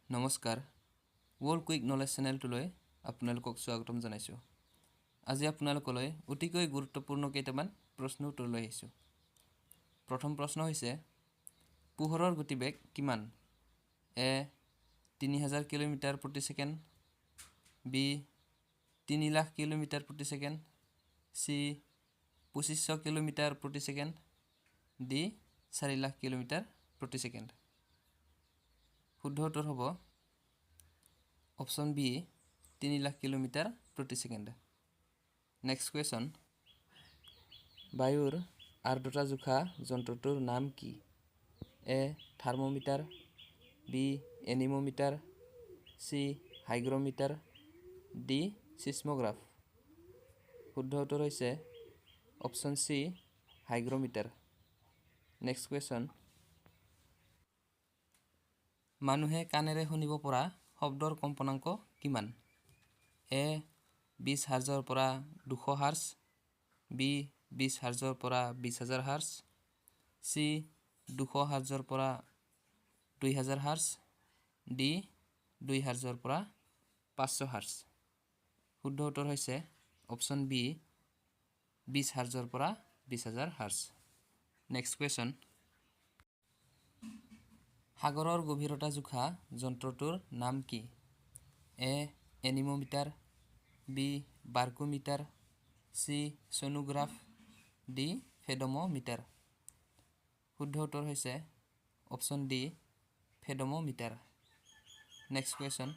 নমস্কাৰ world quick knowledge চেনেলটোলৈ আপোনালোকক স্বাগতম জনাইছোঁ। আজি আপোনালোকলৈ অতিকৈ গুৰুত্বপূৰ্ণ কেইটামান প্ৰশ্ন উত্তৰ লৈ আহিছোঁ। প্ৰথম প্ৰশ্ন হৈছে পোহৰৰ গতিবেগ কিমান? এ 3000 কিলোমিটাৰ প্ৰতি ছেকেণ্ড, বি 3 লাখ কিলোমিটাৰ প্ৰতি ছেকেণ্ড, চি 2500 কিলোমিটাৰ প্ৰতি ছেকেণ্ড, ডি 4 লাখ কিলোমিটাৰ প্ৰতি ছেকেণ্ড। শুদ্ধ উত্তৰ হ'ব অপশ্যন বি 3 লাখ কিলোমিটাৰ প্ৰতি ছেকেণ্ড। নেক্সট কুৱেশ্যন, বায়ুৰ আৰ্দ্ৰতা জোখা যন্ত্ৰটোৰ নাম কি? এ thermometer, B এনিমোমিটাৰ, C hygrometer, D চিস্মোগ্ৰাফ। শুদ্ধ উত্তৰ হৈছে option C hygrometer. Next question, মানুহে কাণেৰে শুনিব পৰা শব্দৰ কম্পনাংক কিমান? এ 20 হাৰ্জৰ পৰা 200 হাৰ্জ, বি 20 হাৰ্জৰ পৰা 20,000 হাৰ্জ, চি 200 হাৰ্জৰ পৰা 2000 হাৰ্জ, ডি 2 হাৰ্জৰ পৰা 500 হাৰ্জ। শুদ্ধ উত্তৰ হৈছে অপশ্যন বি 20 হাৰ্জৰ পৰা 20,000 হাৰ্জ। নেক্সট কুৱেশ্যন, সাগৰৰ গভীৰতা জোখা যন্ত্ৰটোৰ নাম কি? A anemometer, B barkometer, C sonograph, D fathometer. শুদ্ধ উত্তৰ হৈছে option D fathometer. Next question,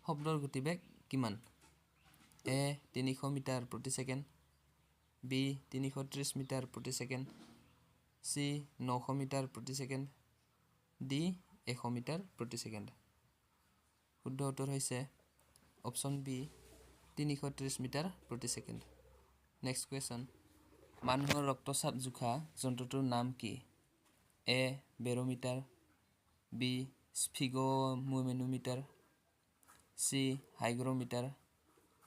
শব্দৰ গতিবেগ কিমান? এ 300 মিটাৰ প্ৰতি ছেকেণ্ড, বি 330 মিটাৰ প্ৰতি ছেকেণ্ড, চি 900 মিটাৰ প্ৰতি ছেকেণ্ড, ডি 100 মিটাৰ প্ৰতি ছেকেণ্ড। শুদ্ধ উত্তৰ হৈছে অপশ্যন বি 330 মিটাৰ প্ৰতি ছেকেণ্ড। নেক্সট কুৱেশ্যন, মানুহৰ ৰক্তচাপ জোখা যন্ত্ৰটোৰ নাম কি? A barometer, B sphygmomanometer, C hygrometer,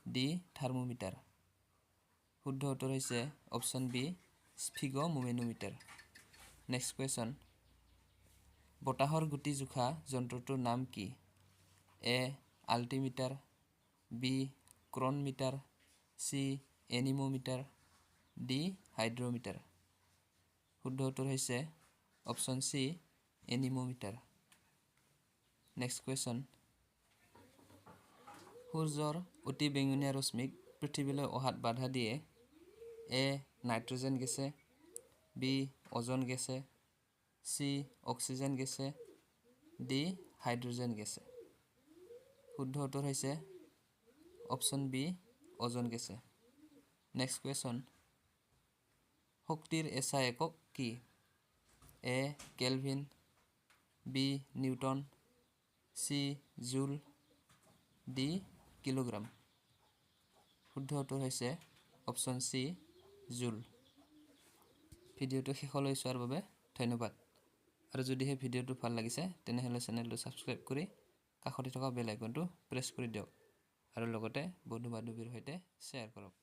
D thermometer. শুদ্ধ উত্তৰ হৈছে অপশ্যন বি স্ফিগোমেনোমিটাৰ। নেক্সট কুৱেশ্যন, বতাহৰ গতি জোখা যন্ত্ৰটোৰ নাম কি? এ আল্টিমিটাৰ, বি ক্ৰনমিটাৰ, চি এনিমোমিটাৰ, ডি হাইড্ৰমিটাৰ। শুদ্ধ উত্তৰ হৈছে অপশ্যন চি এনিমোমিটাৰ। নেক্সট কুৱেশ্যন, সূৰ্যৰ অতি বেঙুনীয়া ৰশ্মিক পৃথিৱীলৈ অহাত বাধা দিয়ে। এ নাইট্ৰজেন গেছে, বি অজন গেছে, চি অক্সিজেন গেছে, ডি হাইড্ৰজেন গেছে। শুদ্ধ উত্তৰ হৈছে অপশ্যন বি অজন গেছে। নেক্সট কুৱেশ্যন, শক্তিৰ এছআই একক কি? এ কেলভিন, বি নিউটন, চি জুল, ডি কিলোগ্ৰাম। শুদ্ধ উত্তৰ হৈছে অপশ্যন চি জুল। ভিডিঅ'টো শেষলৈ চোৱাৰ বাবে ধন্যবাদ। আৰু যদিহে ভিডিঅ'টো ভাল লাগিছে তেনেহ'লে চেনেলটো ছাবস্ক্ৰাইব কৰি কাষতে থকা বেল আইকনটো প্ৰেছ কৰি দিয়ক আৰু লগতে বন্ধু বান্ধৱীৰ সৈতে শ্বেয়াৰ কৰক।